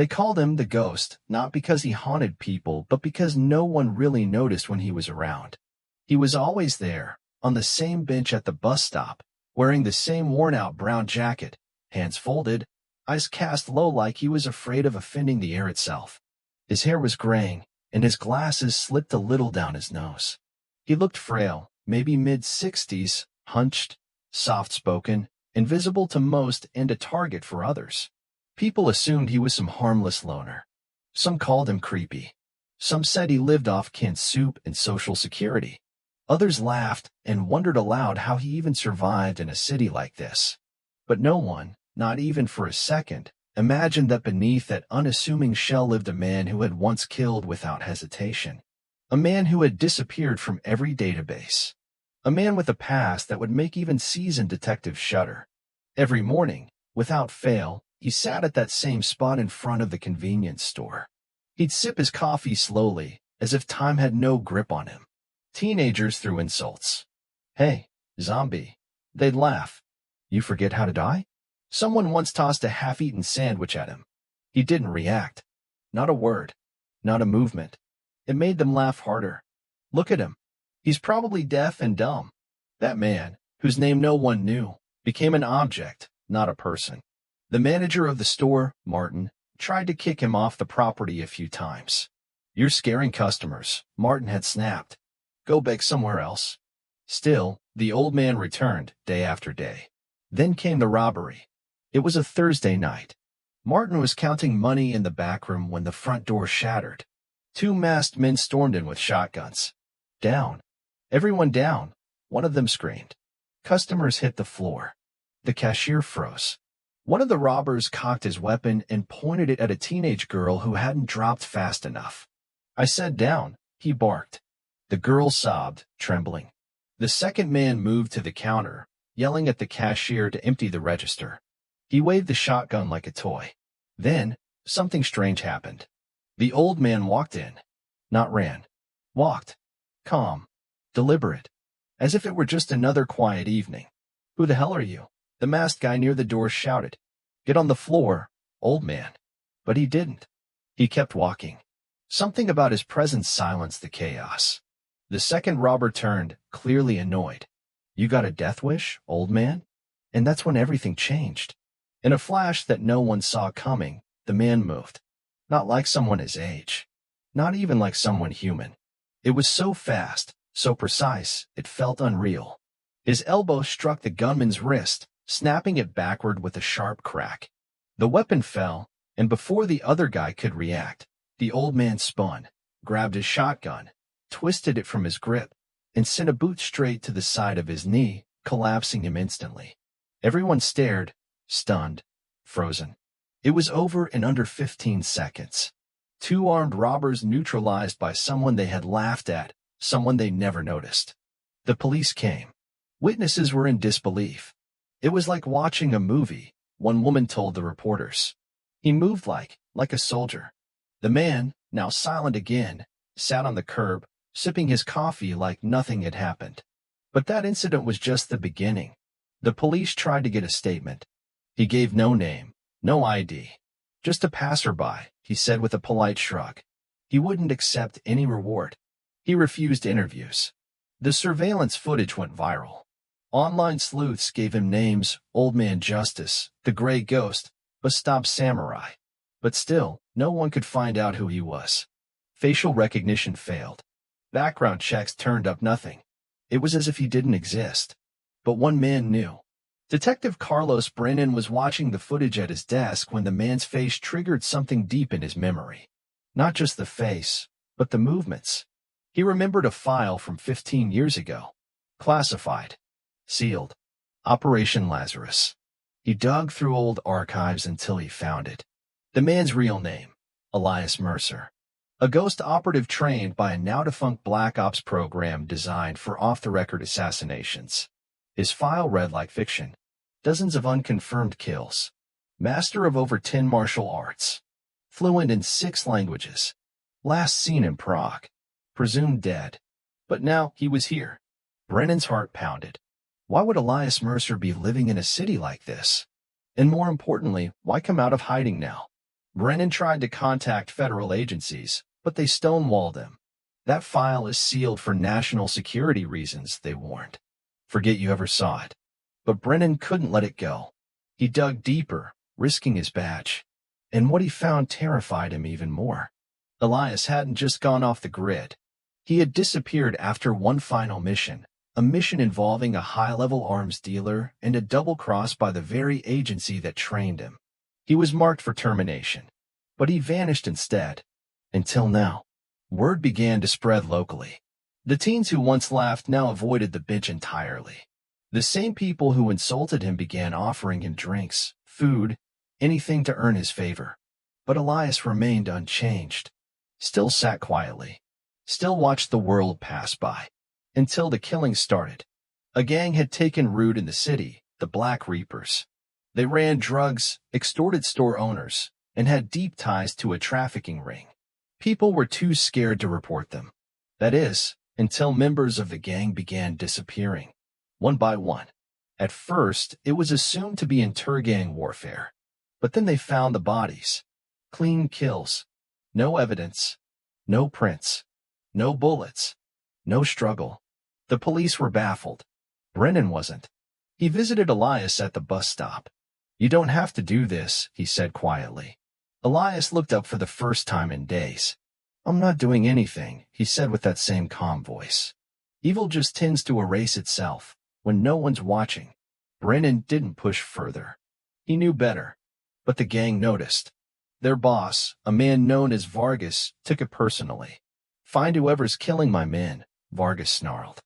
They called him the Ghost, not because he haunted people, but because no one really noticed when he was around. He was always there, on the same bench at the bus stop, wearing the same worn-out brown jacket, hands folded, eyes cast low like he was afraid of offending the air itself. His hair was graying, and his glasses slipped a little down his nose. He looked frail, maybe mid-60s, hunched, soft-spoken, invisible to most and a target for others. People assumed he was some harmless loner. Some called him creepy. Some said he lived off canned soup and Social Security. Others laughed and wondered aloud how he even survived in a city like this. But no one, not even for a second, imagined that beneath that unassuming shell lived a man who had once killed without hesitation. A man who had disappeared from every database. A man with a past that would make even seasoned detectives shudder. Every morning, without fail, he sat at that same spot in front of the convenience store. He'd sip his coffee slowly, as if time had no grip on him. Teenagers threw insults. "Hey, zombie." They'd laugh. "You forget how to die?" Someone once tossed a half-eaten sandwich at him. He didn't react. Not a word. Not a movement. It made them laugh harder. Look at him. He's probably deaf and dumb. That man, whose name no one knew, became an object, not a person. The manager of the store, Martin, tried to kick him off the property a few times. "You're scaring customers," Martin had snapped. "Go beg somewhere else." Still, the old man returned, day after day. Then came the robbery. It was a Thursday night. Martin was counting money in the back room when the front door shattered. Two masked men stormed in with shotguns. "Down. Everyone down," one of them screamed. Customers hit the floor. The cashier froze. One of the robbers cocked his weapon and pointed it at a teenage girl who hadn't dropped fast enough. "I said down," he barked. The girl sobbed, trembling. The second man moved to the counter, yelling at the cashier to empty the register. He waved the shotgun like a toy. Then, something strange happened. The old man walked in. Not ran. Walked. Calm. Deliberate. As if it were just another quiet evening. "Who the hell are you?" the masked guy near the door shouted. "Get on the floor, old man." But he didn't. He kept walking. Something about his presence silenced the chaos. The second robber turned, clearly annoyed. "You got a death wish, old man?" And that's when everything changed. In a flash that no one saw coming, the man moved. Not like someone his age. Not even like someone human. It was so fast, so precise, it felt unreal. His elbow struck the gunman's wrist, snapping it backward with a sharp crack. The weapon fell, and before the other guy could react, the old man spun, grabbed his shotgun, twisted it from his grip, and sent a boot straight to the side of his knee, collapsing him instantly. Everyone stared, stunned, frozen. It was over in under 15 seconds. Two armed robbers neutralized by someone they had laughed at, someone they never noticed. The police came. Witnesses were in disbelief. It was like watching a movie, one woman told the reporters. He moved like a soldier. The man, now silent again, sat on the curb, sipping his coffee like nothing had happened. But that incident was just the beginning. The police tried to get a statement. He gave no name, no ID. "Just a passerby," he said with a polite shrug. He wouldn't accept any reward. He refused interviews. The surveillance footage went viral. Online sleuths gave him names: Old Man Justice, the Gray Ghost, Bastop Samurai. But still, no one could find out who he was. Facial recognition failed. Background checks turned up nothing. It was as if he didn't exist. But one man knew. Detective Carlos Brennan was watching the footage at his desk when the man's face triggered something deep in his memory. Not just the face, but the movements. He remembered a file from 15 years ago. Classified. Sealed. Operation Lazarus. He dug through old archives until he found it. The man's real name, Elias Mercer. A ghost operative trained by a now-defunct Black Ops program designed for off-the-record assassinations. His file read like fiction. Dozens of unconfirmed kills. Master of over 10 martial arts. Fluent in 6 languages. Last seen in Prague. Presumed dead. But now he was here. Brennan's heart pounded. Why would Elias Mercer be living in a city like this? And more importantly, why come out of hiding now? Brennan tried to contact federal agencies, but they stonewalled him. That file is sealed for national security reasons, they warned. Forget you ever saw it. But Brennan couldn't let it go. He dug deeper, risking his badge. And what he found terrified him even more. Elias hadn't just gone off the grid. He had disappeared after one final mission, a mission involving a high-level arms dealer and a double cross by the very agency that trained him. He was marked for termination, but he vanished instead. Until now. Word began to spread locally. The teens who once laughed now avoided the bench entirely. The same people who insulted him began offering him drinks, food, anything to earn his favor. But Elias remained unchanged. Still sat quietly. Still watched the world pass by. Until the killing started. A gang had taken root in the city, the Black Reapers. They ran drugs, extorted store owners, and had deep ties to a trafficking ring. People were too scared to report them. That is, until members of the gang began disappearing. One by one. At first, it was assumed to be inter-gang warfare. But then they found the bodies. Clean kills. No evidence. No prints. No bullets. No struggle. The police were baffled. Brennan wasn't. He visited Elias at the bus stop. "You don't have to do this," he said quietly. Elias looked up for the first time in days. "I'm not doing anything," he said with that same calm voice. Evil just tends to erase itself when no one's watching. Brennan didn't push further. He knew better. But the gang noticed. Their boss, a man known as Vargas, took it personally. "Find whoever's killing my men," Vargas snarled.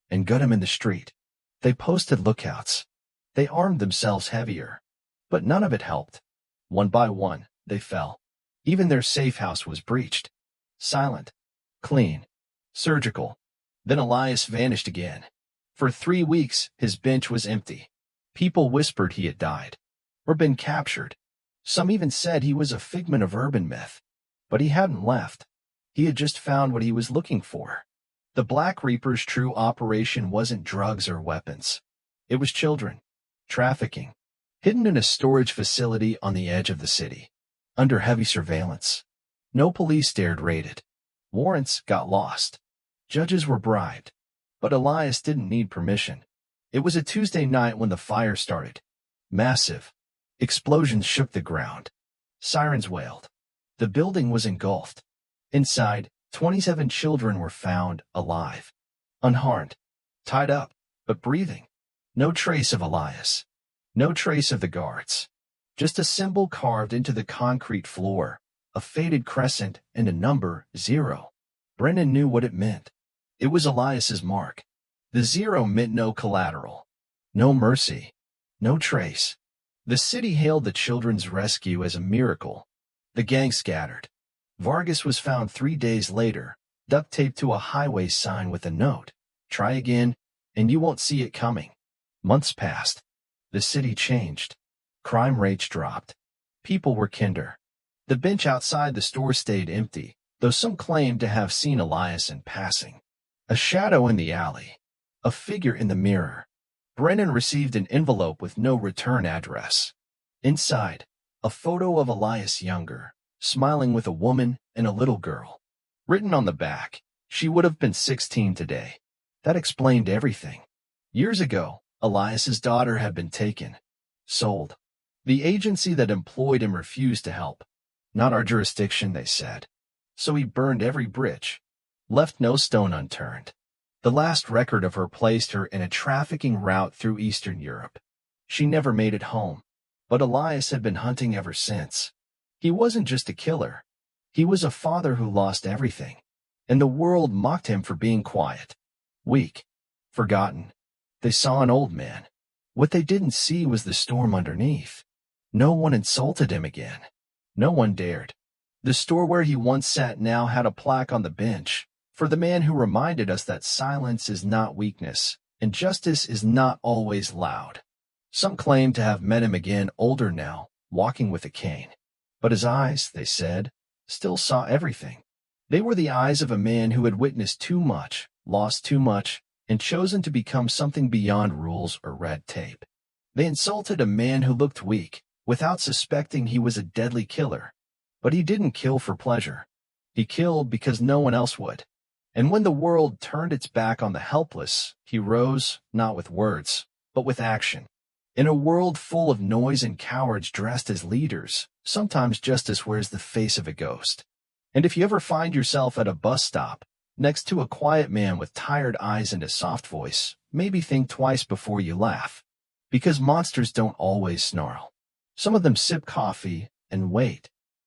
"And gut him in the street." They posted lookouts. They armed themselves heavier. But none of it helped. One by one, they fell. Even their safe house was breached. Silent. Clean. Surgical. Then Elias vanished again. For 3 weeks, his bench was empty. People whispered he had died. Or been captured. Some even said he was a figment of urban myth. But he hadn't left. He had just found what he was looking for. The Black Reaper's true operation wasn't drugs or weapons. It was children. Trafficking. Hidden in a storage facility on the edge of the city. Under heavy surveillance. No police dared raid it. Warrants got lost. Judges were bribed. But Elias didn't need permission. It was a Tuesday night when the fire started. Massive. Explosions shook the ground. Sirens wailed. The building was engulfed. Inside, 27 children were found alive. Unharmed. Tied up, but breathing. No trace of Elias. No trace of the guards. Just a symbol carved into the concrete floor, a faded crescent and a number, 0. Brennan knew what it meant. It was Elias's mark. The 0 meant no collateral. No mercy. No trace. The city hailed the children's rescue as a miracle. The gang scattered. Vargas was found 3 days later, duct taped to a highway sign with a note. "Try again, and you won't see it coming." Months passed. The city changed. Crime rates dropped. People were kinder. The bench outside the store stayed empty, though some claimed to have seen Elias in passing. A shadow in the alley. A figure in the mirror. Brennan received an envelope with no return address. Inside, a photo of Elias younger, smiling with a woman and a little girl. Written on the back, she would have been 16 today. That explained everything. Years ago, Elias's daughter had been taken. Sold. The agency that employed him refused to help. "Not our jurisdiction," they said. So he burned every bridge. Left no stone unturned. The last record of her placed her in a trafficking route through Eastern Europe. She never made it home. But Elias had been hunting ever since. He wasn't just a killer. He was a father who lost everything. And the world mocked him for being quiet. Weak. Forgotten. They saw an old man. What they didn't see was the storm underneath. No one insulted him again. No one dared. The store where he once sat now had a plaque on the bench, for the man who reminded us that silence is not weakness, and justice is not always loud. Some claimed to have met him again older now, walking with a cane. But his eyes, they said, still saw everything. They were the eyes of a man who had witnessed too much, lost too much, and chosen to become something beyond rules or red tape. They insulted a man who looked weak, without suspecting he was a deadly killer. But he didn't kill for pleasure. He killed because no one else would. And when the world turned its back on the helpless, he rose, not with words, but with action. In a world full of noise and cowards dressed as leaders, sometimes justice wears the face of a ghost. And if you ever find yourself at a bus stop, next to a quiet man with tired eyes and a soft voice, maybe think twice before you laugh. Because monsters don't always snarl. Some of them sip coffee and wait.